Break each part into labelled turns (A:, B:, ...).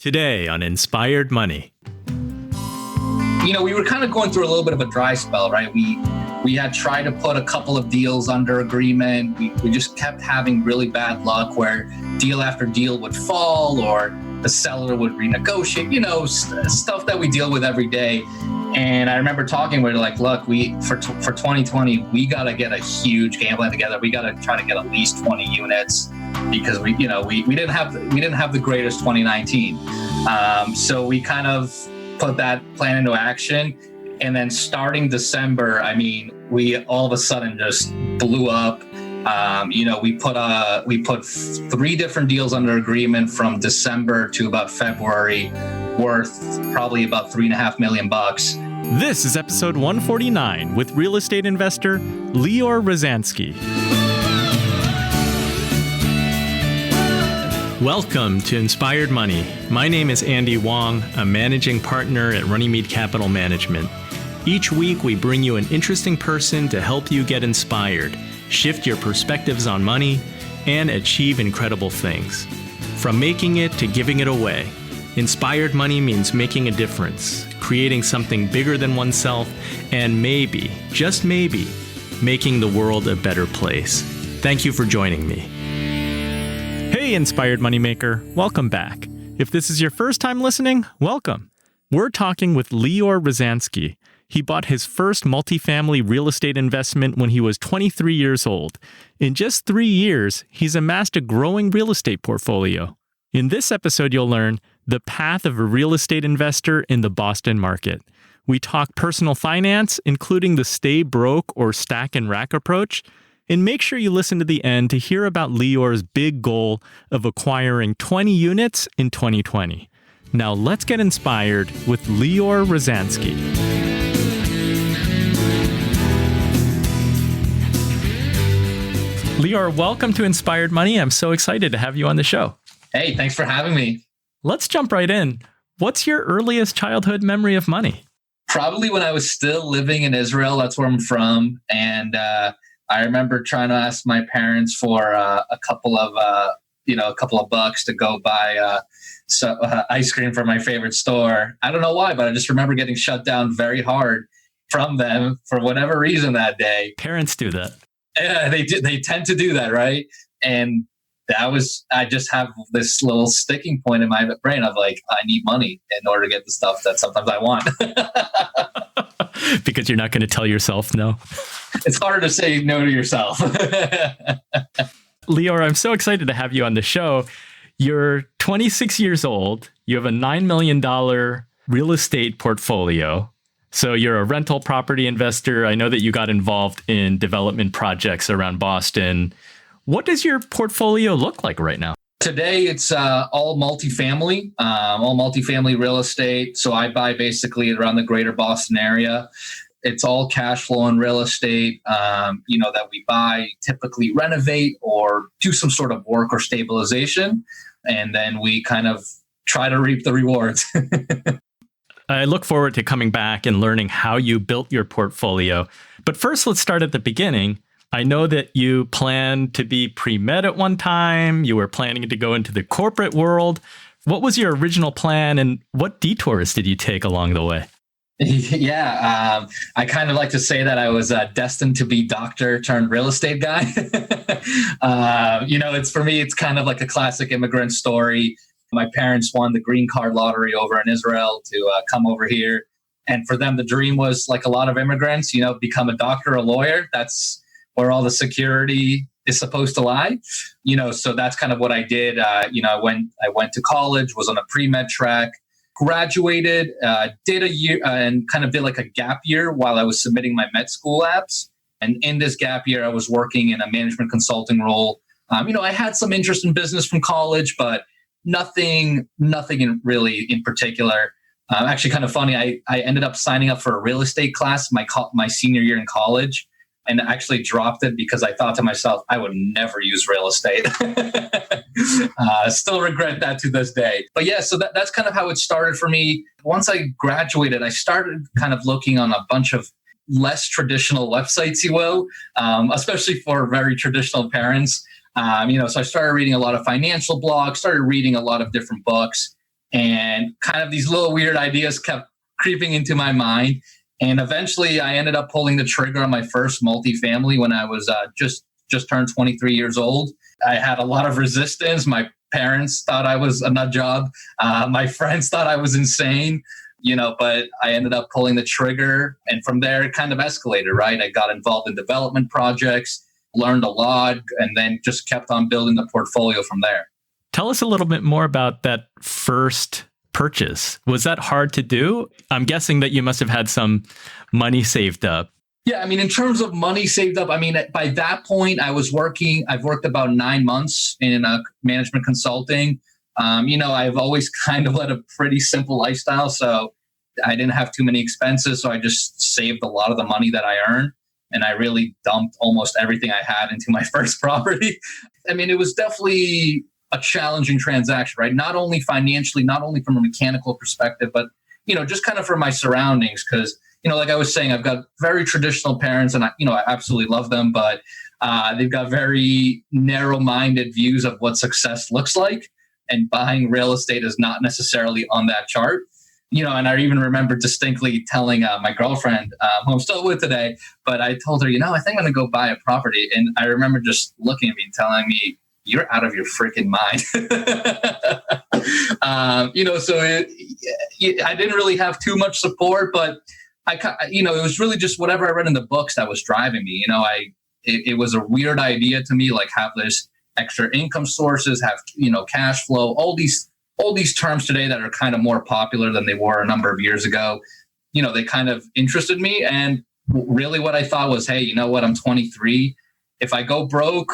A: Today on Inspired Money.
B: You know, we were kind of going through a little bit of a dry spell, right? We had tried to put a couple of deals under agreement. We just kept having really bad luck where deal after deal would fall or the seller would renegotiate, stuff that we deal with every day. And I remember talking, we're like, look, for 2020, we got to get a huge game plan together. We got to try to get at least 20 units because we didn't have the greatest 2019. So we kind of put that plan into action. And then starting December, we all of a sudden just blew up. We put 3 different deals under agreement from December to about February, worth probably about $3.5 million.
A: This is episode 149 with real estate investor Lior Rozhansky. Welcome to Inspired Money. My name is Andy Wong, a managing partner at Runnymede Capital Management. Each week, we bring you an interesting person to help you get inspired, shift your perspectives on money, and achieve incredible things. From making it to giving it away, Inspired Money means making a difference, creating something bigger than oneself, and maybe, just maybe, making the world a better place. Thank you for joining me. Hey, Inspired Moneymaker, welcome back. If this is your first time listening, welcome. We're talking with Lior Rozhansky. He bought his first multifamily real estate investment when he was 23 years old. In just 3 years, he's amassed a growing real estate portfolio. In this episode, you'll learn the path of a real estate investor in the Boston market. We talk personal finance, including the stay broke or stack and rack approach. And make sure you listen to the end to hear about Lior's big goal of acquiring 20 units in 2020. Now let's get inspired with Lior Rozhansky. Lior, welcome to Inspired Money. I'm so excited to have you on the show.
B: Hey, thanks for having me.
A: Let's jump right in. What's your earliest childhood memory of money?
B: Probably when I was still living in Israel. That's where I'm from. And I remember trying to ask my parents for a couple of bucks to go buy ice cream from my favorite store. I don't know why, but I just remember getting shut down very hard from them for whatever reason that day.
A: Parents do that.
B: Yeah, they do. They tend to do that, right? And I just have this little sticking point in my brain of like, I need money in order to get the stuff that sometimes I want.
A: Because you're not going to tell yourself no.
B: It's harder to say no to yourself.
A: Lior, I'm so excited to have you on the show. You're 26 years old. You have a $9 million real estate portfolio. So you're a rental property investor. I know that you got involved in development projects around Boston. What does your portfolio look like right now?
B: Today, it's all multifamily real estate. So I buy basically around the greater Boston area. It's all cash flow and real estate, that we buy, typically renovate or do some sort of work or stabilization. And then we kind of try to reap the rewards.
A: I look forward to coming back and learning how you built your portfolio. But first, let's start at the beginning. I know that you planned to be pre-med at one time. You were planning to go into the corporate world. What was your original plan and what detours did you take along the way?
B: Yeah, I kind of like to say that I was destined to be doctor turned real estate guy. It's for me, it's kind of like a classic immigrant story. My parents won the green card lottery over in Israel to come over here. And for them, the dream was like a lot of immigrants, become a doctor, a lawyer. That's where all the security is supposed to lie. So that's kind of what I did. I went to college, was on a pre-med track, graduated, did a year and kind of did like a gap year while I was submitting my med school apps. And in this gap year, I was working in a management consulting role. I had some interest in business from college, but nothing really in particular. Actually, kind of funny. I ended up signing up for a real estate class my senior year in college, and actually dropped it because I thought to myself, I would never use real estate. Still regret that to this day. But yeah, so that's kind of how it started for me. Once I graduated, I started kind of looking on a bunch of less traditional websites, you will, especially for very traditional parents. So I started reading a lot of financial blogs, started reading a lot of different books. And kind of these little weird ideas kept creeping into my mind. And eventually I ended up pulling the trigger on my first multifamily when I was just turned 23 years old. I had a lot of resistance. My parents thought I was a nut job. My friends thought I was insane, but I ended up pulling the trigger. And from there, it kind of escalated, right? I got involved in development projects, learned a lot, and then just kept on building the portfolio from there.
A: Tell us a little bit more about that first purchase. Was that hard to do? I'm guessing that you must have had some money saved up.
B: Yeah, I mean, in terms of money saved up, I mean, by that point, I've worked about 9 months in management consulting. I've always kind of led a pretty simple lifestyle, so I didn't have too many expenses. So I just saved a lot of the money that I earned, and I really dumped almost everything I had into my first property. I mean, it was definitely a challenging transaction, right? Not only financially, not only from a mechanical perspective, but, just kind of for my surroundings. Because, like I was saying, I've got very traditional parents and I absolutely love them, but they've got very narrow-minded views of what success looks like. And buying real estate is not necessarily on that chart. And I even remember distinctly telling my girlfriend, who I'm still with today, but I told her, I think I'm going to go buy a property. And I remember just looking at me and telling me, you're out of your freaking mind. So I didn't really have too much support, but it was really just whatever I read in the books that was driving me. It was a weird idea to me, like have this extra income sources, have, cash flow, all these terms today that are kind of more popular than they were a number of years ago. They kind of interested me. And really what I thought was, hey, you know what? I'm 23. If I go broke,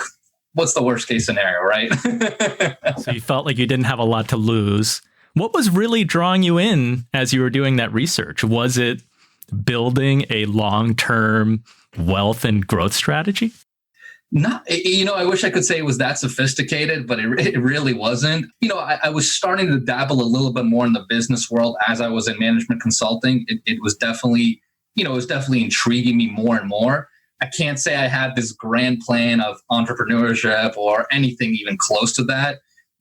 B: what's the worst case scenario, right?
A: So you felt like you didn't have a lot to lose. What was really drawing you in as you were doing that research? Was it building a long-term wealth and growth strategy?
B: Not, I wish I could say it was that sophisticated, but it really wasn't. I was starting to dabble a little bit more in the business world as I was in management consulting. It was definitely, intriguing me more and more. I can't say I had this grand plan of entrepreneurship or anything even close to that.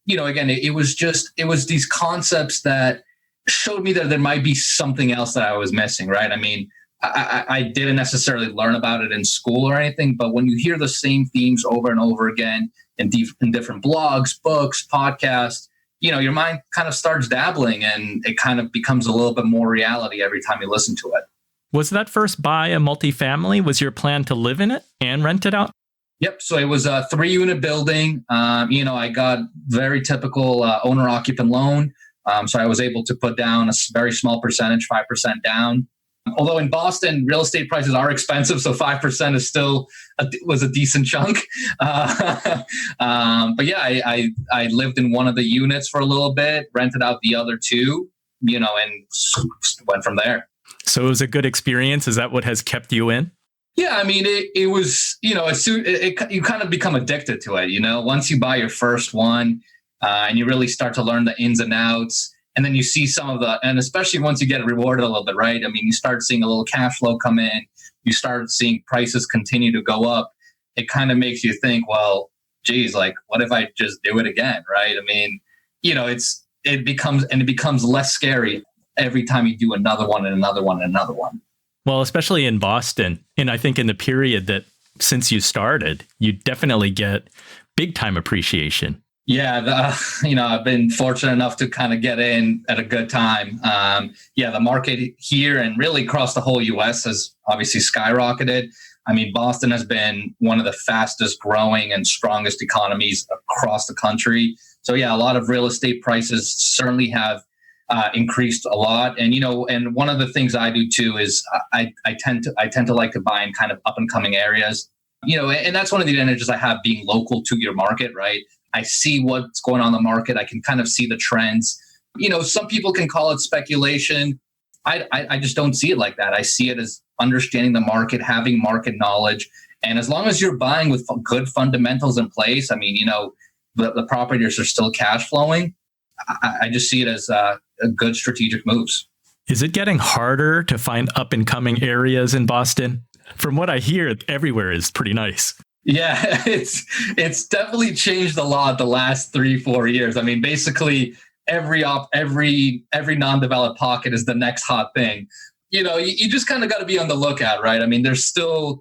B: Again, it was these concepts that showed me that there might be something else that I was missing, right? I mean, I didn't necessarily learn about it in school or anything, but when you hear the same themes over and over again in different blogs, books, podcasts, your mind kind of starts dabbling and it kind of becomes a little bit more reality every time you listen to it.
A: Was that first buy a multifamily? Was your plan to live in it and rent it out?
B: Yep. So it was a 3-unit building. I got very typical owner-occupant loan. So I was able to put down a very small percentage, 5% down. Although in Boston, real estate prices are expensive, so 5% was a decent chunk. But yeah, I lived in one of the units for a little bit, rented out the other two, and went from there.
A: So it was a good experience. Is that what has kept you in?
B: Yeah, I mean, it was, you kind of become addicted to it, once you buy your first one and you really start to learn the ins and outs. And then you see and especially once you get rewarded a little bit, right? I mean, you start seeing a little cash flow come in, you start seeing prices continue to go up. It kind of makes you think, well, geez, like, what if I just do it again, right? I mean, it becomes less scary every time you do another one and another one and another one.
A: Well, especially in Boston. And I think in the period that since you started, you definitely get big time appreciation.
B: Yeah, I've been fortunate enough to kind of get in at a good time. The market here and really across the whole U.S. has obviously skyrocketed. I mean, Boston has been one of the fastest growing and strongest economies across the country. So yeah, a lot of real estate prices certainly have increased a lot. And, and one of the things I do too is I tend to like to buy in kind of up and coming areas, and that's one of the advantages I have being local to your market, right? I see what's going on in the market. I can kind of see the trends. Some people can call it speculation. I just don't see it like that. I see it as understanding the market, having market knowledge. And as long as you're buying with good fundamentals in place, I mean, the properties are still cash flowing. I just see it as a good strategic moves.
A: Is it getting harder to find up and coming areas in Boston? From what I hear, everywhere is pretty nice. Yeah,
B: it's definitely changed a lot the last 3-4 years. I mean, basically, every non-developed pocket is the next hot thing. You just kind of got to be on the lookout, right? I mean, there's still,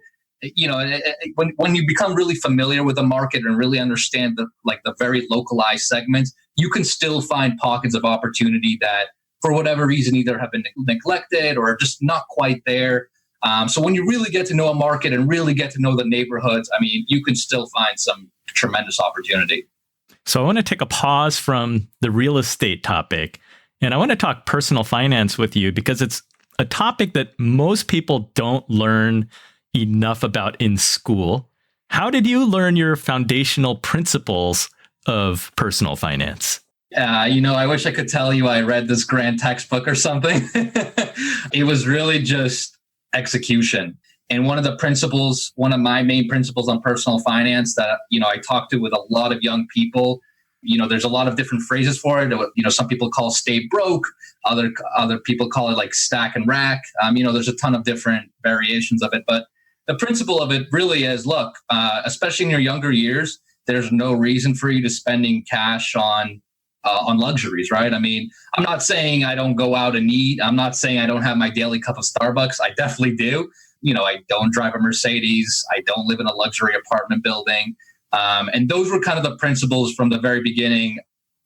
B: when you become really familiar with the market and really understand the very localized segments, you can still find pockets of opportunity that, for whatever reason, either have been neglected or just not quite there. So when you really get to know a market and really get to know the neighborhoods, I mean, you can still find some tremendous opportunity.
A: So I want to take a pause from the real estate topic, and I want to talk personal finance with you because it's a topic that most people don't learn enough about in school. How did you learn your foundational principles of personal finance?
B: I wish I could tell you I read this grand textbook or something. It was really just execution. And one of my main principles on personal finance that, I talked to with a lot of young people, there's a lot of different phrases for it. Some people call stay broke. Other people call it like stack and rack. There's a ton of different variations of it. But the principle of it really is, look, especially in your younger years, there's no reason for you to spending cash on luxuries, right? I mean, I'm not saying I don't go out and eat. I'm not saying I don't have my daily cup of Starbucks. I definitely do. I don't drive a Mercedes. I don't live in a luxury apartment building. And those were kind of the principles from the very beginning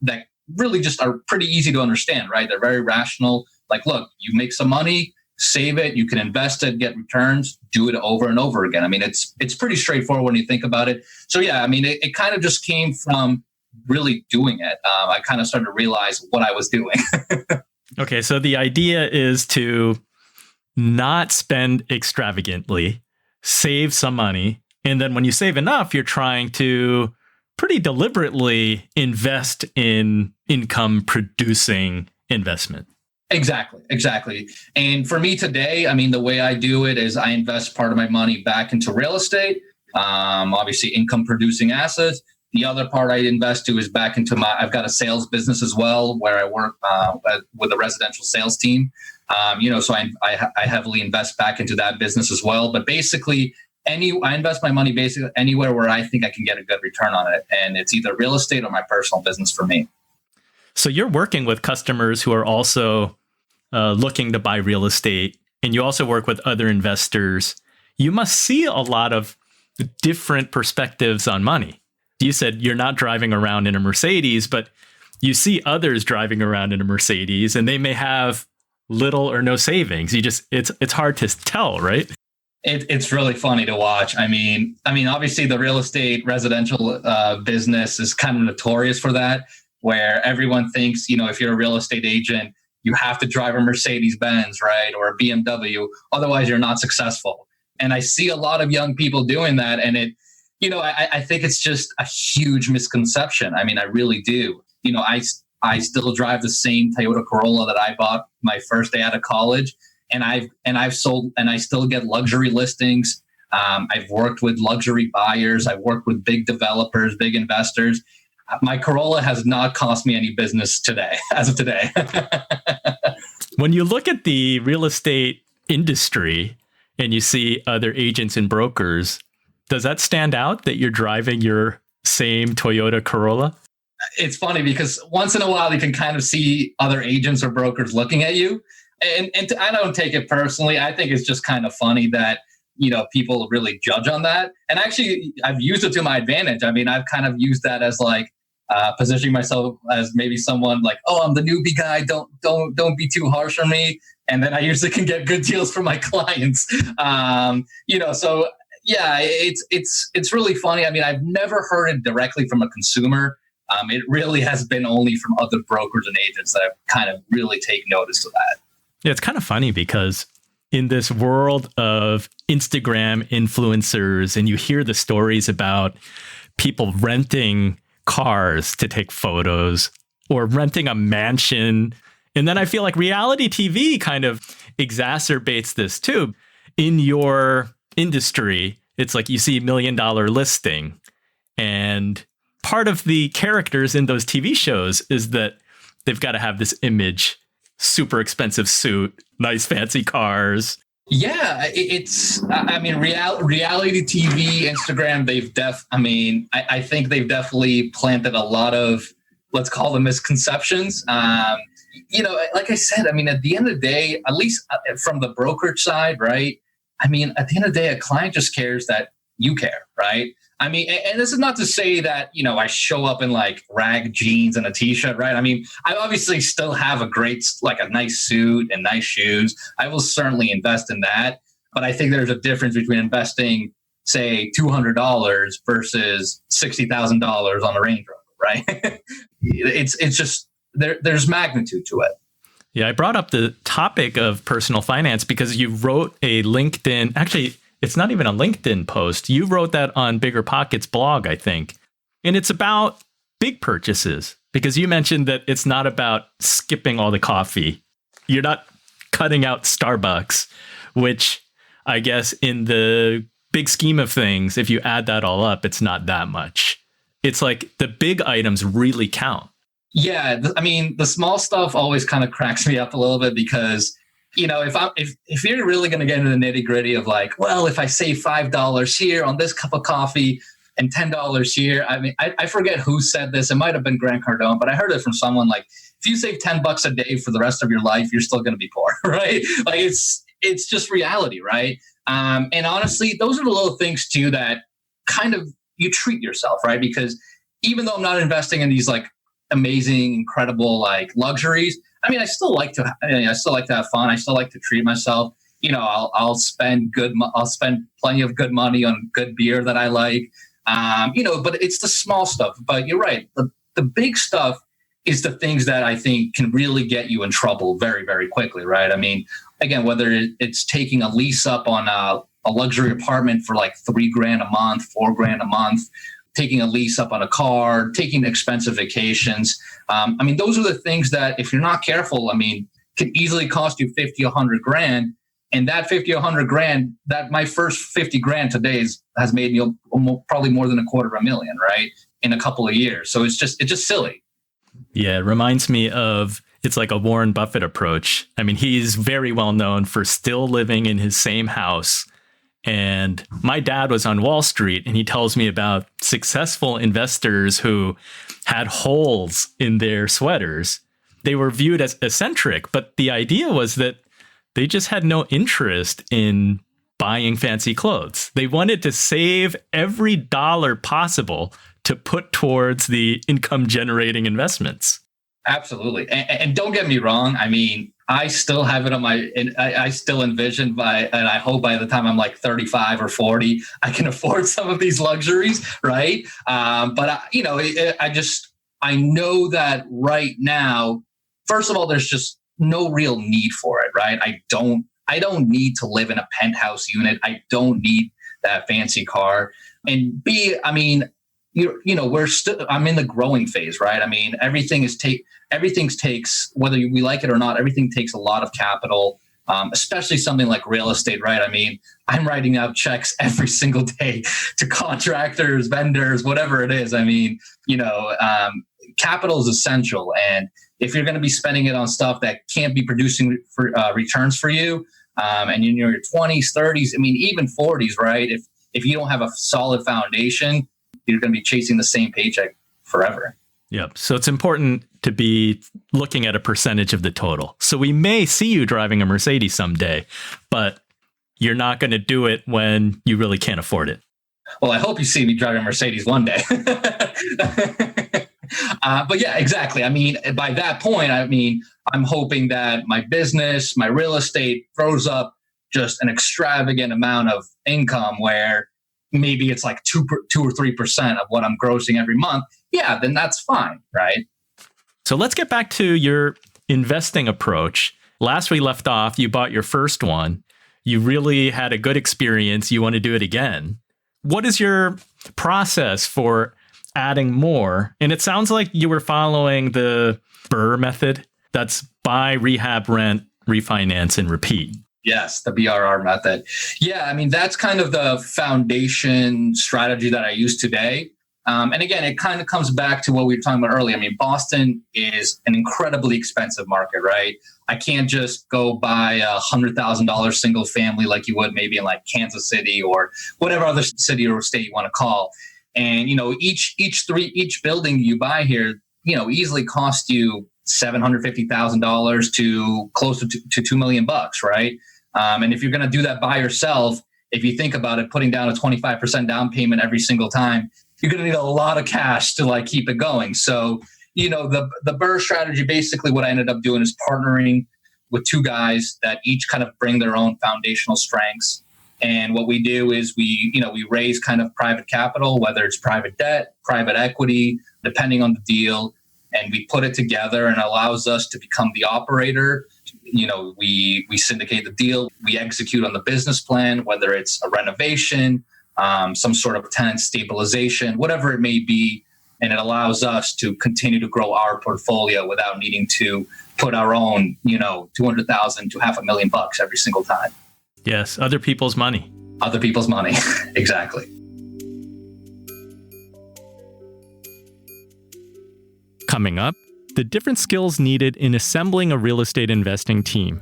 B: that really just are pretty easy to understand, right? They're very rational. Like, look, you make some money, save it, you can invest it, get returns, do it over and over again. I mean, it's pretty straightforward when you think about it. So yeah, I mean, it kind of just came from really doing it. I kind of started to realize what I was doing.
A: Okay, so the idea is to not spend extravagantly, save some money, and then when you save enough, you're trying to pretty deliberately invest in income producing investment.
B: Exactly. And for me today, I mean, the way I do it is I invest part of my money back into real estate, obviously income producing assets. The other part I invest to is back into I've got a sales business as well, where I work with a residential sales team. So I heavily invest back into that business as well. But basically, I invest my money basically anywhere where I think I can get a good return on it. And it's either real estate or my personal business for me.
A: So you're working with customers who are also looking to buy real estate, and you also work with other investors. You must see a lot of different perspectives on money. You said you're not driving around in a Mercedes, but you see others driving around in a Mercedes, and they may have little or no savings. It's hard to tell, right?
B: It's really funny to watch. I mean, obviously the real estate residential business is kind of notorious for that, where everyone thinks, if you're a real estate agent, you have to drive a Mercedes-Benz, right? Or a BMW. Otherwise, you're not successful. And I see a lot of young people doing that. And I think it's just a huge misconception. I mean, I really do. I still drive the same Toyota Corolla that I bought my first day out of college. And I've sold, and I still get luxury listings. I've worked with luxury buyers. I've worked with big developers, big investors. My Corolla has not cost me any business today, as of today.
A: When you look at the real estate industry and you see other agents and brokers, does that stand out that you're driving your same Toyota Corolla?
B: It's funny because once in a while you can kind of see other agents or brokers looking at you. And I don't take it personally. I think it's just kind of funny that, people really judge on that. And actually, I've used it to my advantage. I mean, I've kind of used that as like positioning myself as maybe someone like, oh, I'm the newbie guy. Don't be too harsh on me. And then I usually can get good deals for my clients. So yeah, it's really funny. I mean, I've never heard it directly from a consumer. It really has been only from other brokers and agents that have kind of really taken notice of that.
A: Yeah, it's kind of funny because in this world of Instagram influencers, and you hear the stories about people renting cars to take photos or renting a mansion. And then I feel like reality TV kind of exacerbates this too. In your industry, it's like you see $1 million listing, and part of the characters in those TV shows is that they've got to have this image, super expensive suit, nice fancy cars.
B: Yeah, reality TV, Instagram, I think they've definitely planted a lot of let's call them misconceptions. Like I said, I mean, at the end of the day, at least from the brokerage side, right? I mean, at the end of the day, a client just cares that you care, right? I mean, and this is not to say that, I show up in like rag jeans and a t-shirt, right? I mean, I obviously still have a nice suit and nice shoes. I will certainly invest in that. But I think there's a difference between investing, say, $200 versus $60,000 on a Range Rover, right? it's just, there's magnitude to it.
A: Yeah, I brought up the topic of personal finance because you wrote a LinkedIn, actually, it's not even a LinkedIn post. You wrote that on Bigger Pockets blog, I think. And it's about big purchases because you mentioned that it's not about skipping all the coffee. You're not cutting out Starbucks, which I guess in the big scheme of things, if you add that all up, it's not that much. It's like the big items really count.
B: Yeah, I mean, the small stuff always kind of cracks me up a little bit because, if you're really going to get into the nitty gritty of like, well, if I save $5 here on this cup of coffee and $10 here, I mean, I forget who said this. It might have been Grant Cardone, but I heard it from someone like, if you save $10 a day for the rest of your life, you're still going to be poor, right? Like it's just reality, right? And honestly, those are the little things too that kind of you treat yourself, right? Because even though I'm not investing in these like amazing, incredible like luxuries, I mean, I still like to have fun. I still like to treat myself. I'll spend plenty of good money on good beer that I like. But it's the small stuff. But you're right. The big stuff is the things that I think can really get you in trouble very, very quickly, right? I mean, again, whether it's taking a lease up on a luxury apartment for like $3,000 a month, $4,000 a month, taking a lease up on a car, taking expensive vacations. I mean, those are the things that if you're not careful, I mean, can easily cost you $50,000, $100,000. And that $50,000, $100,000, that my first $50,000 today has made me probably more than $250,000, right? In a couple of years. So it's just silly.
A: Yeah, it reminds me of, it's like a Warren Buffett approach. I mean, he's very well known for still living in his same house. And my dad was on Wall Street and he tells me about successful investors who had holes in their sweaters. They were viewed as eccentric, but the idea was that they just had no interest in buying fancy clothes. They wanted to save every dollar possible to put towards the income generating investments.
B: Absolutely. And don't get me wrong. I mean, I still have it on I still envision and I hope by the time I'm like 35 or 40, I can afford some of these luxuries. Right. But I know that right now, first of all, there's just no real need for it. Right. I don't need to live in a penthouse unit. I don't need that fancy car. And B, I mean, I'm in the growing phase, right? I mean, everything takes, whether we like it or not, everything takes a lot of capital, especially something like real estate, right? I mean, I'm writing out checks every single day to contractors, vendors, whatever it is. I mean, capital is essential. And if you're going to be spending it on stuff that can't be producing returns for you, and in your 20s, 30s, I mean, even 40s, right? If you don't have a solid foundation, you're going to be chasing the same paycheck forever.
A: Yep. So it's important to be looking at a percentage of the total. So we may see you driving a Mercedes someday, but you're not going to do it when you really can't afford it.
B: Well, I hope you see me driving a Mercedes one day. But yeah, exactly. I mean, by that point, I'm hoping that my business, my real estate throws up just an extravagant amount of income where maybe it's like 2 or 3% of what I'm grossing every month. Yeah, then that's fine, right?
A: So let's get back to your investing approach. Last we left off, you bought your first one. You really had a good experience. You want to do it again. What is your process for adding more? And it sounds like you were following the BRRRR method. That's buy, rehab, rent, refinance, and repeat.
B: Yes, the BRRRR method. Yeah, I mean, that's kind of the foundation strategy that I use today. And again, it kind of comes back to what we were talking about earlier. I mean, Boston is an incredibly expensive market, right? I can't just go buy a $100,000 single family like you would maybe in like Kansas City or whatever other city or state you want to call. And, each building you buy here, easily cost you $750,000 to close to $2 million, right? And if you're going to do that by yourself, if you think about it, putting down a 25% down payment every single time, you're going to need a lot of cash to like keep it going. So, the BRRRR strategy, basically what I ended up doing is partnering with two guys that each kind of bring their own foundational strengths. And what we do is we raise kind of private capital, whether it's private debt, private equity, depending on the deal. And we put it together, and it allows us to become the operator. We syndicate the deal. We execute on the business plan, whether it's a renovation, some sort of tenant stabilization, whatever it may be. And it allows us to continue to grow our portfolio without needing to put our own, $200,000 to $500,000 every single time.
A: Yes, other people's money.
B: Other people's money, exactly.
A: Coming up, the different skills needed in assembling a real estate investing team,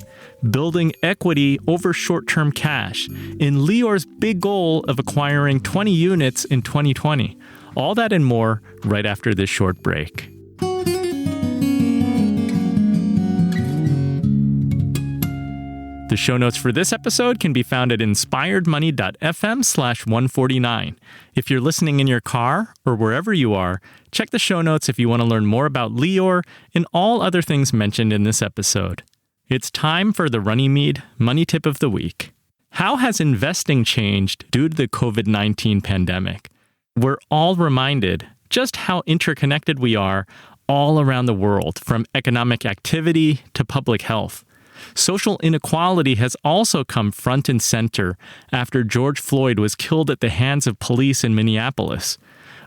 A: building equity over short-term cash, and Lior's big goal of acquiring 20 units in 2020. All that and more right after this short break. The show notes for this episode can be found at inspiredmoney.fm/149. If you're listening in your car or wherever you are, check the show notes if you want to learn more about Lior and all other things mentioned in this episode. It's time for the Runnymede Money Tip of the Week. How has investing changed due to the COVID-19 pandemic? We're all reminded just how interconnected we are all around the world, from economic activity to public health. Social inequality has also come front and center after George Floyd was killed at the hands of police in Minneapolis.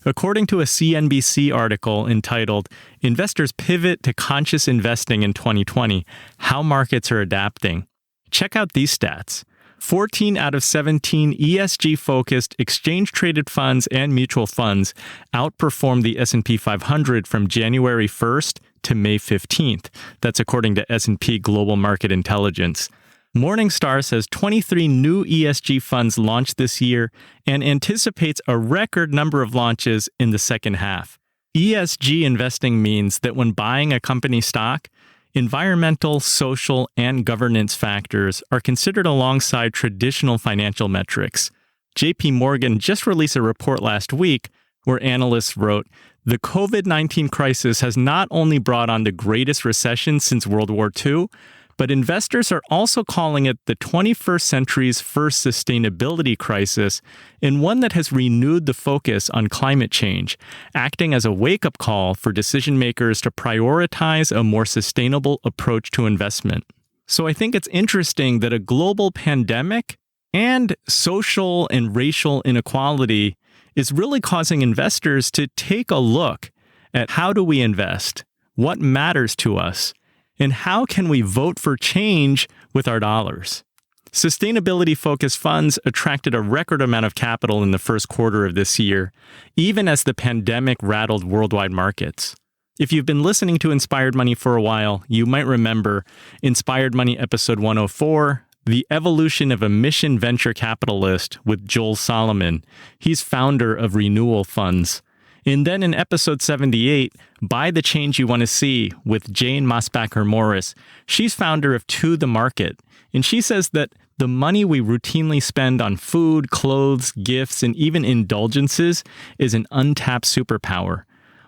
A: According to a CNBC article entitled "Investors Pivot to Conscious Investing in 2020, How Markets Are Adapting," check out these stats. 14 out of 17 ESG-focused exchange-traded funds and mutual funds outperformed the S&P 500 from January 1st to May 15th. That's according to S&P Global Market Intelligence. Morningstar says 23 new ESG funds launched this year and anticipates a record number of launches in the second half. ESG investing means that when buying a company stock, environmental, social, and governance factors are considered alongside traditional financial metrics. JP Morgan just released a report last week where analysts wrote, "The COVID-19 crisis has not only brought on the greatest recession since World War II, but investors are also calling it the 21st century's first sustainability crisis, and one that has renewed the focus on climate change, acting as a wake-up call for decision makers to prioritize a more sustainable approach to investment." So I think it's interesting that a global pandemic and social and racial inequality is really causing investors to take a look at how do we invest, what matters to us, and how can we vote for change with our dollars? Sustainability-focused funds attracted a record amount of capital in the first quarter of this year, even as the pandemic rattled worldwide markets. If you've been listening to Inspired Money for a while, you might remember Inspired Money episode 104, The Evolution of a Mission Venture Capitalist with Joel Solomon. He's founder of Renewal Funds. And then in episode 78, Buy the Change You Want to See with Jane Mosbacher Morris. She's founder of To the Market. And she says that the money we routinely spend on food, clothes, gifts, and even indulgences is an untapped superpower.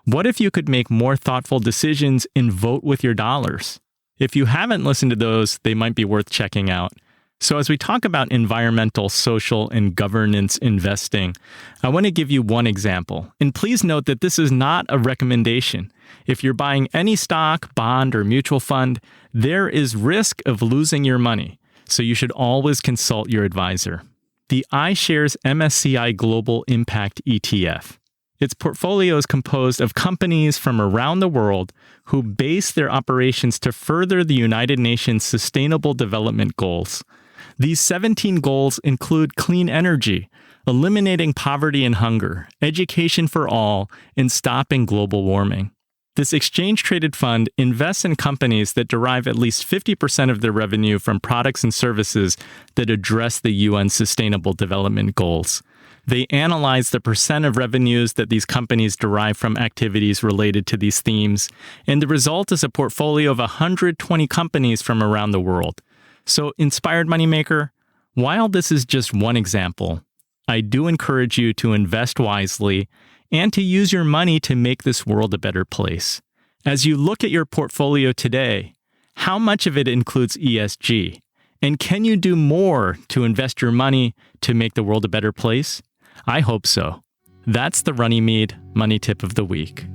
A: What if you could make more thoughtful decisions and vote with your dollars? If you haven't listened to those, they might be worth checking out. So as we talk about environmental, social, and governance investing, I want to give you one example. And please note that this is not a recommendation. If you're buying any stock, bond, or mutual fund, there is risk of losing your money. So you should always consult your advisor. The Ishares MSCI Global Impact ETF. Its portfolio is composed of companies from around the world who base their operations to further the United Nations Sustainable Development Goals. These 17 goals include clean energy, eliminating poverty and hunger, education for all, and stopping global warming. This exchange-traded fund invests in companies that derive at least 50% of their revenue from products and services that address the UN Sustainable Development Goals. They analyze the percent of revenues that these companies derive from activities related to these themes, and the result is a portfolio of 120 companies from around the world. So, Inspired Moneymaker, while this is just one example, I do encourage you to invest wisely and to use your money to make this world a better place. As you look at your portfolio today, how much of it includes ESG? And can you do more to invest your money to make the world a better place? I hope so. That's the Runnymede Money Tip of the Week.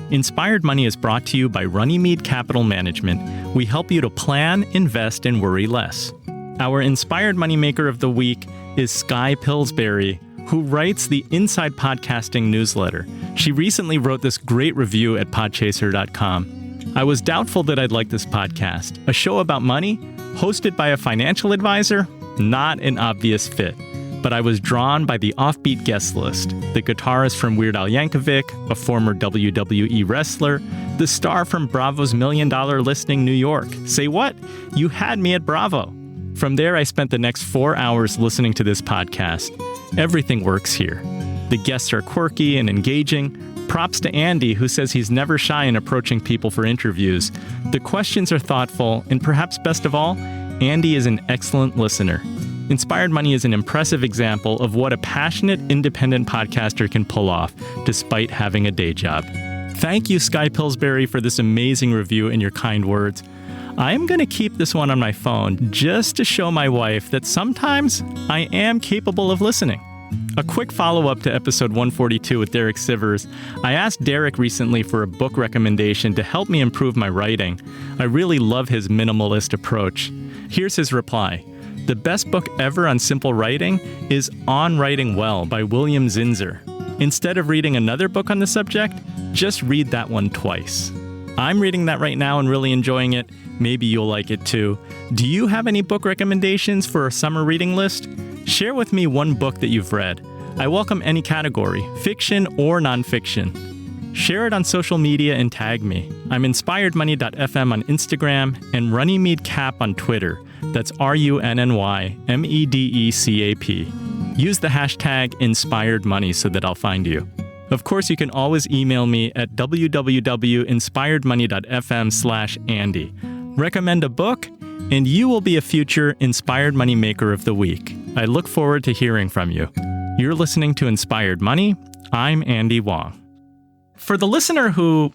A: Inspired Money is brought to you by Runnymede Capital Management. We help you to plan, invest, and worry less. Our Inspired Moneymaker of the Week is Msci Pillsbury, who writes the Inside Podcasting newsletter. She recently wrote this great review at podchaser.com. I was doubtful that I'd like this podcast. A show about money, hosted by a financial advisor? Not an obvious fit. But I was drawn by the offbeat guest list, the guitarist from Weird Al Yankovic, a former WWE wrestler, the star from Bravo's $1 Million Listing New York. Say what? You had me at Bravo. From there, I spent the next 4 hours listening to this podcast. Everything works here. The guests are quirky and engaging. Props to Andy, who says he's never shy in approaching people for interviews. The questions are thoughtful, and perhaps best of all, Andy is an excellent listener. Inspired Money is an impressive example of what a passionate, independent podcaster can pull off, despite having a day job. Thank you, Msci Pillsbury, for this amazing review and your kind words. I am going to keep this one on my phone just to show my wife that sometimes I am capable of listening. A quick follow-up to episode 142 with Derek Sivers. I asked Derek recently for a book recommendation to help me improve my writing. I really love his minimalist approach. Here's his reply. The best book ever on simple writing is On Writing Well by William Zinsser. Instead of reading another book on the subject, just read that one twice. I'm reading that right now and really enjoying it. Maybe you'll like it too. Do you have any book recommendations for a summer reading list? Share with me one book that you've read. I welcome any category, fiction or nonfiction. Share it on social media and tag me. I'm inspiredmoney.fm on Instagram and Runnymede Cap on Twitter. That's RUNNYMEDECAP. Use the hashtag InspiredMoney so that I'll find you. Of course, you can always email me at www.inspiredmoney.fm/Andy. Recommend a book, and you will be a future Inspired Money Maker of the Week. I look forward to hearing from you. You're listening to Inspired Money. I'm Andy Wong. For the listener who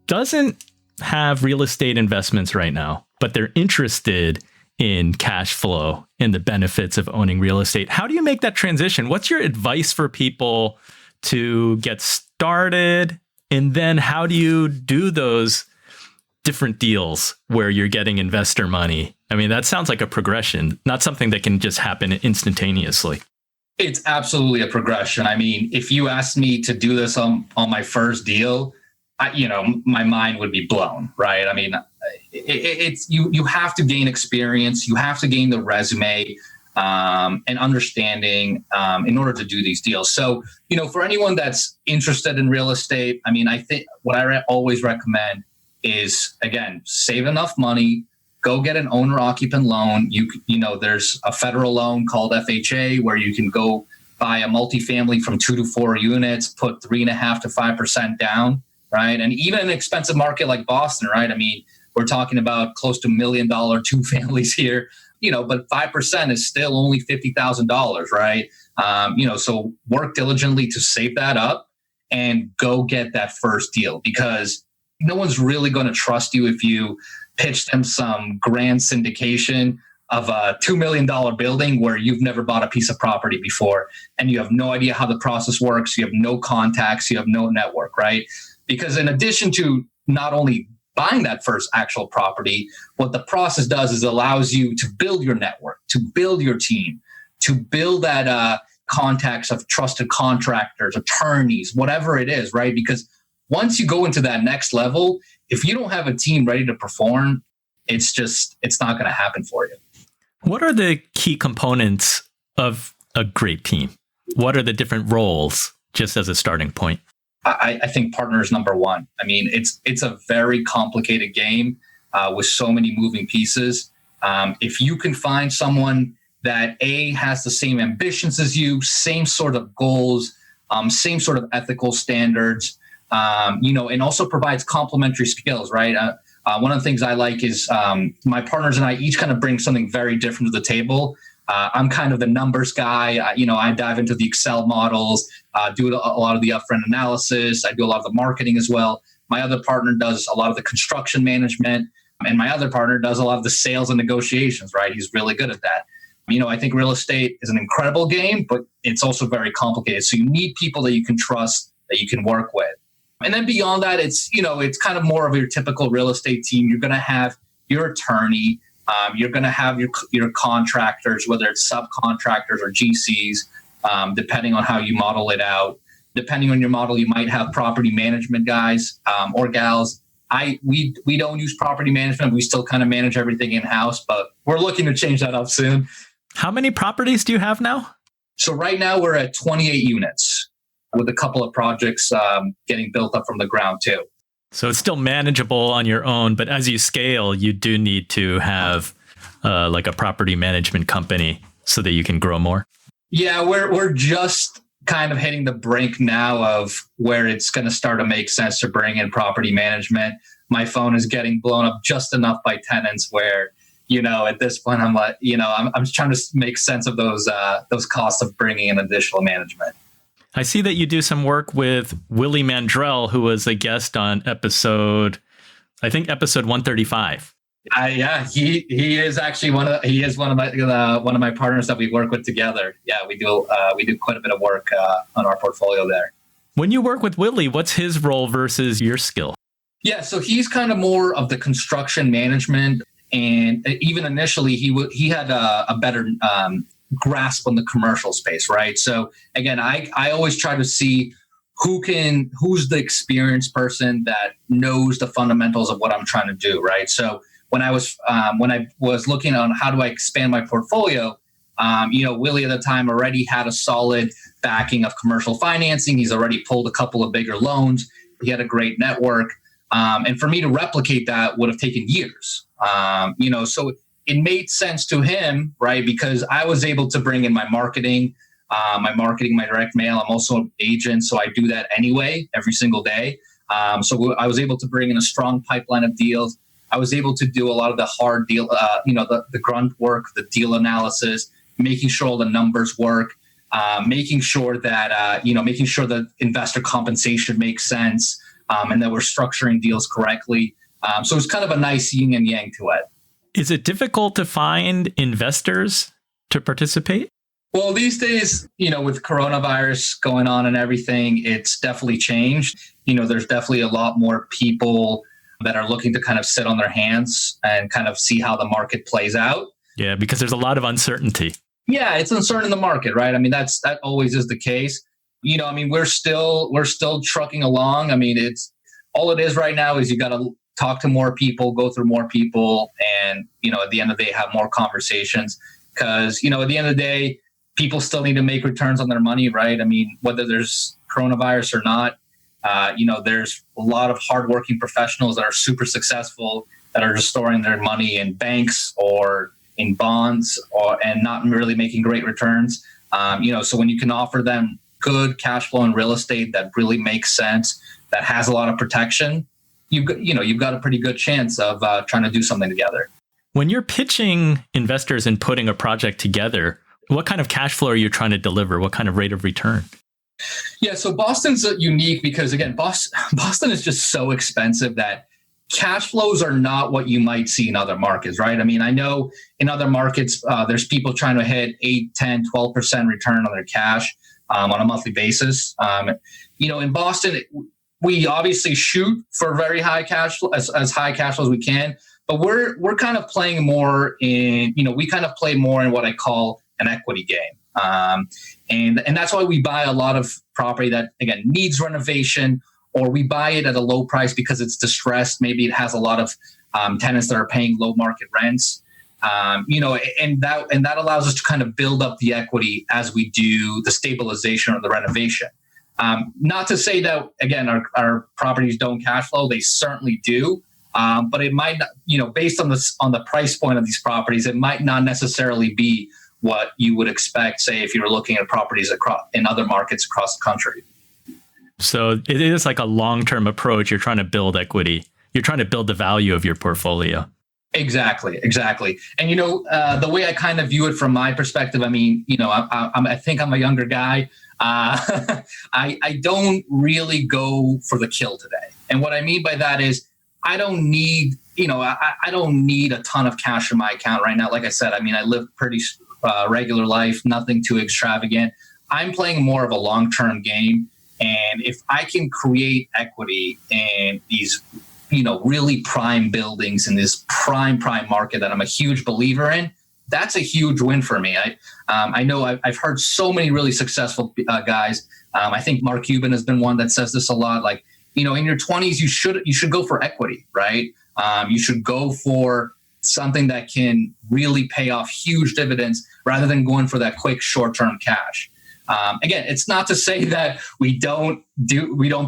A: doesn't have real estate investments right now, but they're interested in cash flow and the benefits of owning real estate, how do you make that transition? What's your advice for people to get started? And then how do you do those different deals where you're getting investor money? I mean, that sounds like a progression, not something that can just happen instantaneously.
B: It's absolutely a progression. I mean, if you asked me to do this on my first deal, my mind would be blown, right? I mean, it's you have to gain experience, you have to gain the resume and understanding in order to do these deals. So, for anyone that's interested in real estate, I mean, I think what I always recommend is, again, save enough money, go get an owner-occupant loan. There's a federal loan called FHA where you can go buy a multifamily from 2 to 4 units, put 3.5% to 5% down, right? And even in an expensive market like Boston, right? I mean, we're talking about close to $1 million two families here, but 5% is still only $50,000, right? So work diligently to save that up and go get that first deal, because no one's really going to trust you if you pitch them some grand syndication of a $2 million building where you've never bought a piece of property before and you have no idea how the process works. You have no contacts, you have no network, right? Because in addition to not only buying that first actual property, what the process does is allows you to build your network, to build your team, to build that contacts of trusted contractors, attorneys, whatever it is, right? Because once you go into that next level, if you don't have a team ready to perform, it's not going to happen for you.
A: What are the key components of a great team? What are the different roles, just as a starting point?
B: I think partner is number one. I mean, it's a very complicated game with so many moving pieces. If you can find someone that has the same ambitions as you, same sort of goals, same sort of ethical standards, and also provides complementary skills, right? One of the things I like is my partners and I each kind of bring something very different to the table. I'm kind of the numbers guy. I dive into the Excel models, do a lot of the upfront analysis. I do a lot of the marketing as well. My other partner does a lot of the construction management, and my other partner does a lot of the sales and negotiations, right? He's really good at that. I think real estate is an incredible game, but it's also very complicated. So you need people that you can trust, that you can work with. And then beyond that, it's kind of more of your typical real estate team. You're going to have your attorney. You're going to have your contractors, whether it's subcontractors or GCs, depending on how you model it out. Depending on your model, you might have property management guys or gals. We don't use property management. We still kind of manage everything in-house, but we're looking to change that up soon.
A: How many properties do you have now?
B: So right now we're at 28 units with a couple of projects getting built up from the ground too.
A: So it's still manageable on your own, but as you scale, you do need to have like a property management company so that you can grow more.
B: Yeah, we're just kind of hitting the brink now of where it's going to start to make sense to bring in property management. My phone is getting blown up just enough by tenants where, at this point, I'm like, I'm just trying to make sense of those costs of bringing in additional management.
A: I see that you do some work with Willie Mandrell, who was a guest on episode 135.
B: Yeah, he is actually one of my partners that we work with together. Yeah, we do quite a bit of work on our portfolio there.
A: When you work with Willie, what's his role versus your skill?
B: Yeah, so he's kind of more of the construction management, and even initially he had a better grasp on the commercial space, right? So again, I always try to see who's the experienced person that knows the fundamentals of what I'm trying to do, right? So when I was looking on how do I expand my portfolio, Willie at the time already had a solid backing of commercial financing. He's already pulled a couple of bigger loans. He had a great network. And for me to replicate that would have taken years. So it made sense to him, right? Because I was able to bring in my marketing, my direct mail. I'm also an agent, so I do that anyway, every single day. So I was able to bring in a strong pipeline of deals. I was able to do a lot of the hard deal, the grunt work, the deal analysis, making sure all the numbers work, making sure that investor compensation makes sense, and that we're structuring deals correctly. So it's kind of a nice yin and yang to it.
A: Is it difficult to find investors to participate?
B: Well, these days, with coronavirus going on and everything, it's definitely changed. There's definitely a lot more people that are looking to kind of sit on their hands and kind of see how the market plays out.
A: Yeah, because there's a lot of uncertainty.
B: Yeah, it's uncertain in the market, right? I mean, that always is the case. We're still trucking along. I mean, it's all it is right now is you got to talk to more people, go through more people, and at the end of the day, have more conversations. Because at the end of the day, people still need to make returns on their money, right? I mean, whether there's coronavirus or not, there's a lot of hardworking professionals that are super successful that are just storing their money in banks or in bonds and not really making great returns. So when you can offer them good cash flow in real estate that really makes sense, that has a lot of protection, you've got a pretty good chance of trying to do something together.
A: When you're pitching investors and putting a project together, what kind of cash flow are you trying to deliver? What kind of rate of return?
B: Yeah, so Boston's unique because, again, Boston is just so expensive that cash flows are not what you might see in other markets, right? I mean, I know in other markets, there's people trying to hit 8, 10, 12% return on their cash on a monthly basis. In Boston, we obviously shoot for very high cash flow, as high cash flow as we can, but we're kind of playing more in, we kind of play more in what I call an equity game. And that's why we buy a lot of property that, again, needs renovation, or we buy it at a low price because it's distressed. Maybe it has a lot of tenants that are paying low market rents. And that allows us to kind of build up the equity as we do the stabilization or the renovation. Not to say that, again, our properties don't cash flow. They certainly do. But it might not, based on the price point of these properties, it might not necessarily be what you would expect, say, if you were looking at properties in other markets across the country.
A: So it is like a long-term approach. You're trying to build equity. You're trying to build the value of your portfolio. Exactly.
B: And, the way I kind of view it from my perspective, I mean, I think I'm a younger guy. I don't really go for the kill today. And what I mean by that is I don't need, I don't need a ton of cash in my account right now. Like I said, I mean, I live pretty regular life, nothing too extravagant. I'm playing more of a long-term game. And if I can create equity in these, really prime buildings in this prime market that I'm a huge believer in, that's a huge win for me. I know I've heard so many really successful guys. I think Mark Cuban has been one that says this a lot. Like, in your 20s, you should go for equity, right? You should go for something that can really pay off huge dividends rather than going for that quick short-term cash. Again, it's not to say that we don't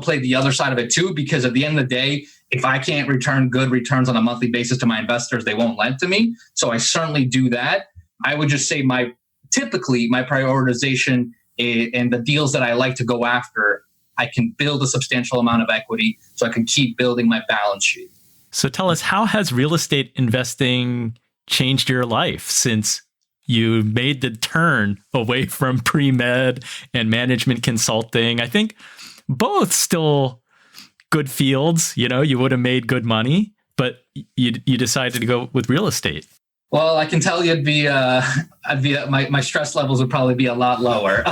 B: play the other side of it too, because at the end of the day, if I can't return good returns on a monthly basis to my investors, they won't lend to me. So I certainly do that. I would just say typically my prioritization and the deals that I like to go after, I can build a substantial amount of equity so I can keep building my balance sheet.
A: So tell us, how has real estate investing changed your life since you made the turn away from pre-med and management consulting? I think both still good fields. You would have made good money, but you decided to go with real estate.
B: Well, I can tell you my stress levels would probably be a lot lower.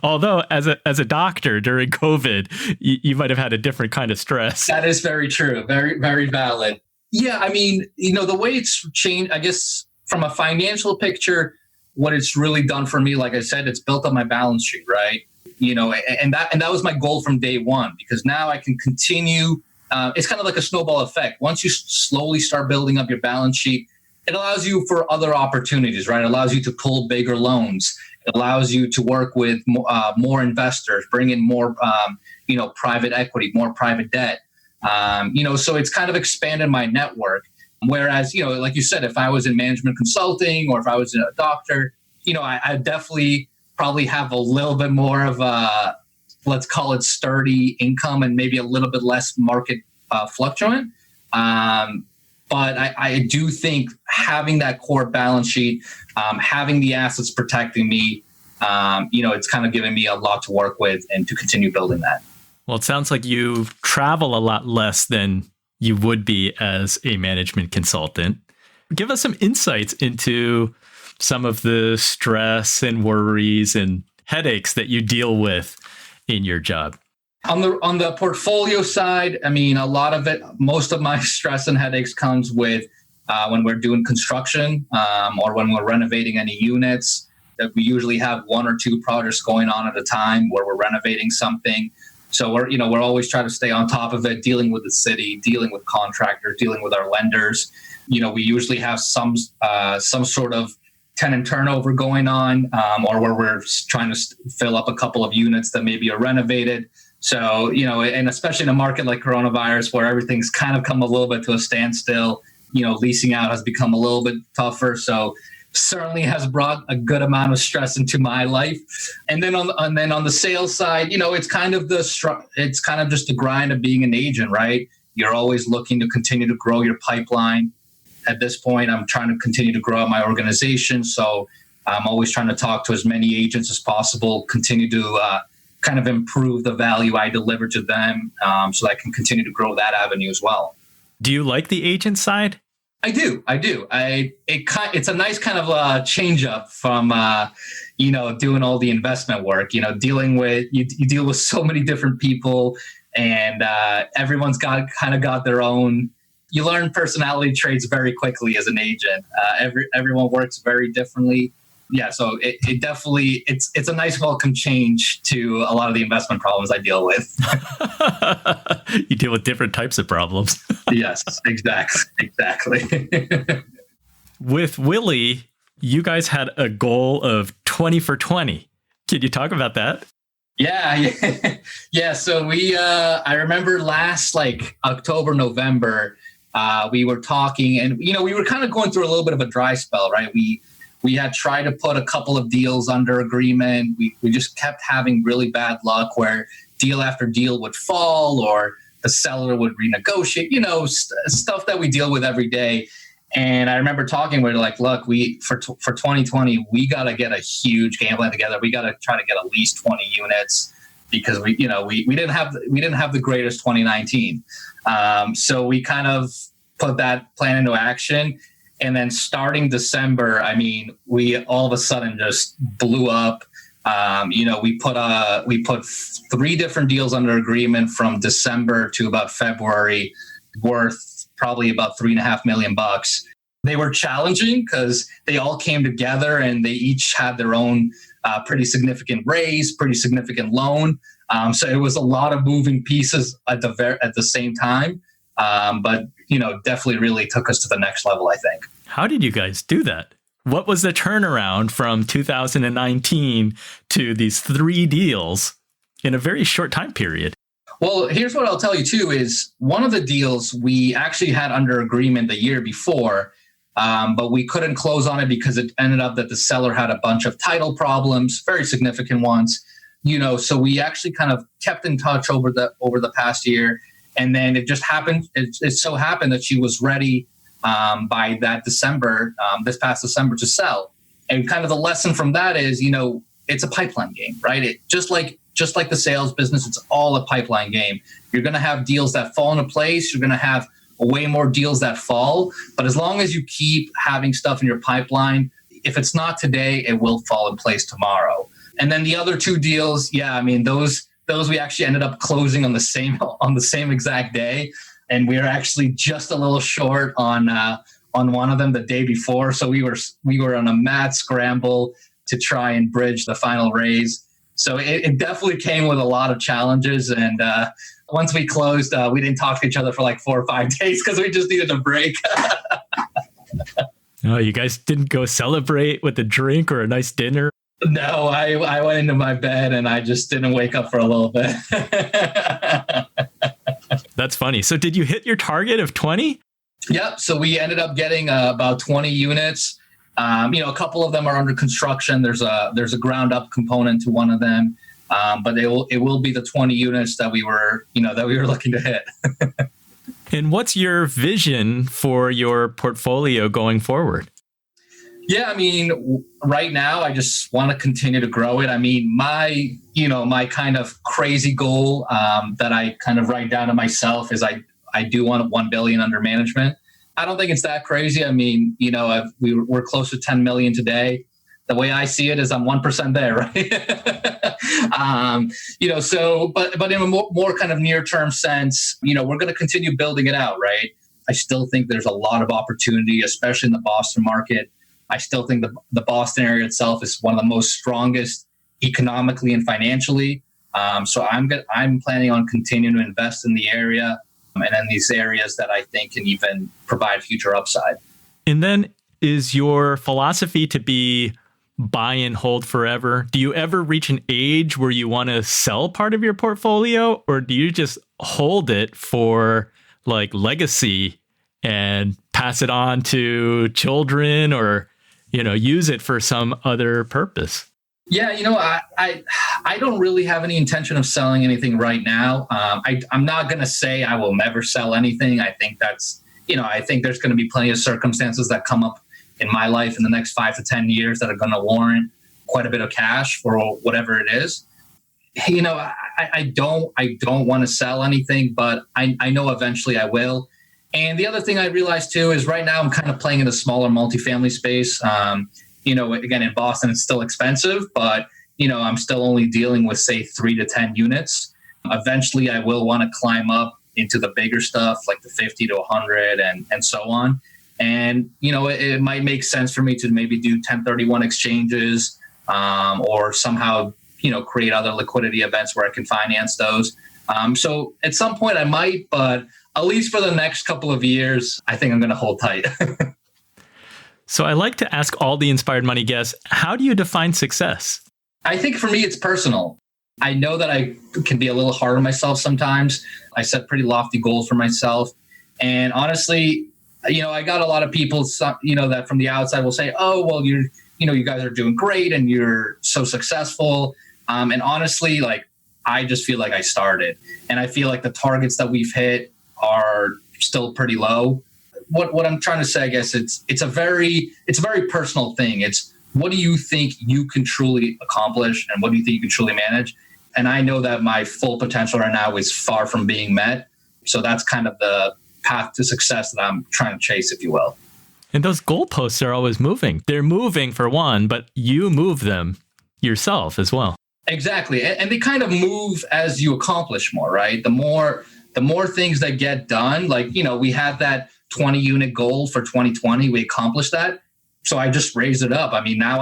A: Although as a doctor during COVID, you might have had a different kind of stress.
B: That is very true. Very, very valid. Yeah. I mean, the way it's changed, I guess, from a financial picture, what it's really done for me, like I said, it's built up my balance sheet, right? And that was my goal from day one, because now I can continue. It's kind of like a snowball effect. Once you slowly start building up your balance sheet, it allows you for other opportunities, right? It allows you to pull bigger loans. It allows you to work with more investors, bring in more, private equity, more private debt. So it's kind of expanded my network. Whereas, like you said, if I was in management consulting or if I was a doctor, I definitely probably have a little bit more of a, let's call it, sturdy income and maybe a little bit less market fluctuant. But I do think having that core balance sheet, having the assets protecting me, it's kind of giving me a lot to work with and to continue building that.
A: Well, it sounds like you travel a lot less than you would be as a management consultant. Give us some insights into some of the stress and worries and headaches that you deal with in your job.
B: On the portfolio side, I mean, a lot of it, most of my stress and headaches comes with when we're doing construction or when we're renovating any units. That we usually have one or two projects going on at a time where we're renovating something. So we're always trying to stay on top of it, dealing with the city, dealing with contractors, dealing with our lenders. We usually have some sort of tenant turnover going on, or where we're trying to fill up a couple of units that maybe are renovated. So, and especially in a market like coronavirus where everything's kind of come a little bit to a standstill, leasing out has become a little bit tougher. So certainly has brought a good amount of stress into my life. And then on the sales side, it's kind of just the grind of being an agent, right? You're always looking to continue to grow your pipeline. At this point, I'm trying to continue to grow my organization. So I'm always trying to talk to as many agents as possible, continue to kind of improve the value I deliver to them, so that I can continue to grow that avenue as well.
A: Do you like the agent side?
B: I do. It's a nice kind of change up from, doing all the investment work, dealing with, you deal with so many different people and everyone's got their own, you learn personality traits very quickly as an agent. Everyone works very differently. Yeah. So it definitely, it's a nice welcome change to a lot of the investment problems I deal with.
A: You deal with different types of problems.
B: Yes, exactly.
A: With Willie, you guys had a goal of 20 for 20. Can you talk about that?
B: Yeah. Yeah. So I remember last like October, November, we were talking and, we were kind of going through a little bit of a dry spell, right? We had tried to put a couple of deals under agreement. We just kept having really bad luck where deal after deal would fall or the seller would renegotiate, stuff that we deal with every day. And I remember talking, we're like, look, for 2020, we got to get a huge game plan together. We got to try to get at least 20 units because we didn't have the greatest 2019. So we kind of put that plan into action. And then starting December, we all of a sudden just blew up. We put 3 different deals under agreement from December to about February, worth probably about $3.5 million. They were challenging because they all came together and they each had their own pretty significant raise, pretty significant loan. So it was a lot of moving pieces at the same time. But definitely really took us to the next level, I think.
A: How did you guys do that? What was the turnaround from 2019 to these 3 deals in a very short time period?
B: Well, here's what I'll tell you too, is one of the deals we actually had under agreement the year before, but we couldn't close on it because it ended up that the seller had a bunch of title problems, very significant ones, so we actually kind of kept in touch over the past year. And then it just happened. It so happened that she was ready by that December, this past December, to sell. And kind of the lesson from that is, it's a pipeline game, right? Just like the sales business, it's all a pipeline game. You're going to have deals that fall into place. You're going to have way more deals that fall. But as long as you keep having stuff in your pipeline, if it's not today, it will fall in place tomorrow. And then the other 2 deals, those we actually ended up closing on the same exact day. And we were actually just a little short on one of them the day before. So we were on a mad scramble to try and bridge the final raise. So it definitely came with a lot of challenges. And once we closed, we didn't talk to each other for like 4 or 5 days because we just needed a break.
A: Oh, you guys didn't go celebrate with a drink or a nice dinner?
B: No, I went into my bed and I just didn't wake up for a little bit.
A: That's funny. So did you hit your target of 20?
B: Yep. So we ended up getting about 20 units. A couple of them are under construction. There's a ground up component to one of them, but it will be the 20 units that we were looking to hit.
A: And what's your vision for your portfolio going forward?
B: Yeah, right now I just want to continue to grow it. My kind of crazy goal that I kind of write down to myself is I do want 1 billion under management. I don't think it's that crazy. We're close to 10 million today. The way I see it is I'm 1% there, right? But in a more kind of near-term sense, we're going to continue building it out, right? I still think there's a lot of opportunity, especially in the Boston market. I still think the Boston area itself is one of the most strongest economically and financially. So I'm planning on continuing to invest in the area and in these areas that I think can even provide future upside.
A: And then is your philosophy to be buy and hold forever? Do you ever reach an age where you want to sell part of your portfolio, or do you just hold it for like legacy and pass it on to children or use it for some other purpose?
B: Yeah, I don't really have any intention of selling anything right now. I'm not going to say I will never sell anything. I think I think there's going to be plenty of circumstances that come up in my life in the next 5 to 10 years that are going to warrant quite a bit of cash for whatever it is. I don't want to sell anything, but I know eventually I will. And the other thing I realized too is right now I'm kind of playing in the smaller multifamily space. Again, in Boston, it's still expensive, but, I'm still only dealing with, say, 3 to 10 units. Eventually, I will want to climb up into the bigger stuff, like the 50 to 100 and so on. And, it might make sense for me to maybe do 1031 exchanges or somehow, create other liquidity events where I can finance those. So at some point I might, but at least for the next couple of years, I think I'm going to hold tight.
A: So I like to ask all the Inspired Money guests, how do you define success?
B: I think for me, it's personal. I know that I can be a little hard on myself sometimes. I set pretty lofty goals for myself. And honestly, I got a lot of people, that from the outside will say, oh, well, you guys are doing great and you're so successful. And honestly, like, I just feel like I started, and I feel like the targets that we've hit are still pretty low. What I'm trying to say, I guess it's a very personal thing. It's, what do you think you can truly accomplish, and what do you think you can truly manage? And I know that my full potential right now is far from being met. So that's kind of the path to success that I'm trying to chase, if you will.
A: And those goalposts are always moving. They're moving for one, but you move them yourself as well.
B: Exactly. And they kind of move as you accomplish more, right? The more things that get done, like, we had that 20 unit goal for 2020. We accomplished that. So I just raised it up. I mean, now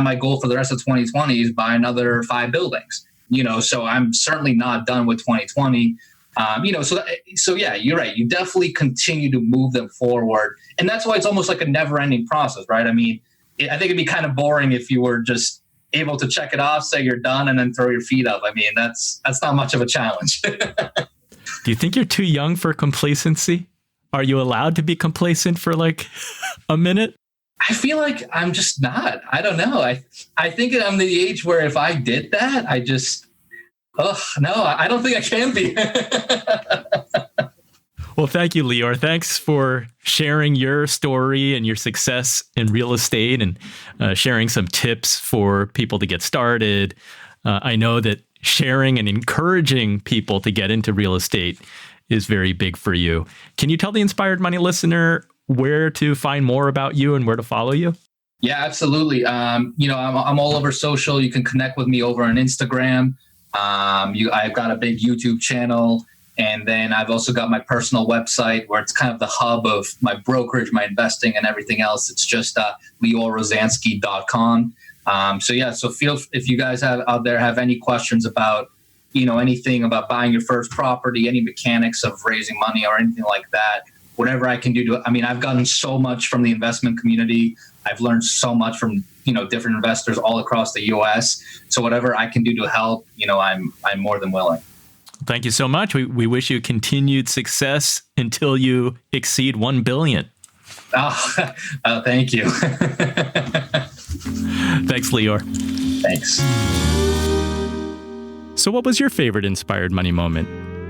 B: my goal for the rest of 2020 is buy another 5 buildings, so I'm certainly not done with 2020. So yeah, you're right. You definitely continue to move them forward. And that's why it's almost like a never ending process, right? I mean, I think it'd be kind of boring if you were just able to check it off, say you're done, and then throw your feet up. I mean, that's not much of a challenge.
A: Do you think you're too young for complacency? Are you allowed to be complacent for like a minute?
B: I feel like I'm just not. I don't know. I think I'm the age where if I did that, I don't think I can be.
A: Well, thank you, Lior. Thanks for sharing your story and your success in real estate, and sharing some tips for people to get started. I know that sharing and encouraging people to get into real estate is very big for you. Can you tell the Inspired Money listener where to find more about you and where to follow you?
B: Yeah, absolutely. I'm all over social. You can connect with me over on Instagram. I've got a big YouTube channel. And then I've also got my personal website where it's kind of the hub of my brokerage, my investing, and everything else. It's just liorrozhansky.com. So if you guys out there have any questions about, anything about buying your first property, any mechanics of raising money or anything like that, whatever I can do I've gotten so much from the investment community. I've learned so much from, different investors all across the US. So whatever I can do to help, I'm more than willing.
A: Thank you so much. We wish you continued success until you exceed 1 billion.
B: Oh, thank you.
A: Thanks, Lior.
B: Thanks.
A: So what was your favorite Inspired Money moment?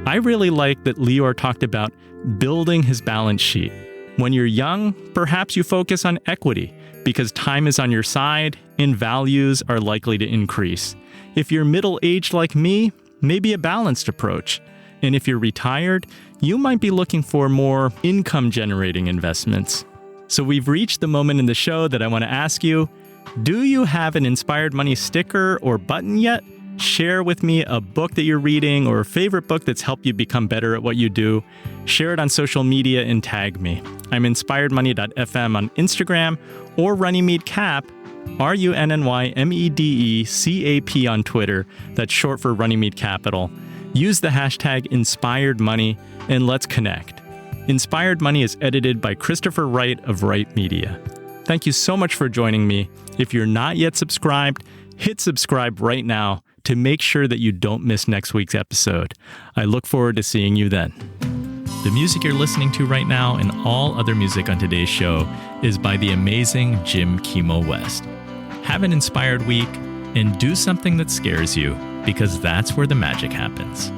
A: I really like that Lior talked about building his balance sheet. When you're young, perhaps you focus on equity because time is on your side and values are likely to increase. If you're middle-aged like me, maybe a balanced approach. And if you're retired, you might be looking for more income-generating investments. So we've reached the moment in the show that I want to ask you, do you have an Inspired Money sticker or button yet? Share with me a book that you're reading or a favorite book that's helped you become better at what you do. Share it on social media and tag me. I'm inspiredmoney.fm on Instagram or Runnymede Cap, RUNNYMEDECAP on Twitter. That's short for Runnymede Capital. Use the hashtag InspiredMoney and let's connect. Inspired Money is edited by Christopher Wright of Wright Media. Thank you so much for joining me. If you're not yet subscribed, hit subscribe right now to make sure that you don't miss next week's episode. I look forward to seeing you then. The music you're listening to right now and all other music on today's show is by the amazing Jim Kimo West. Have an inspired week and do something that scares you, because that's where the magic happens.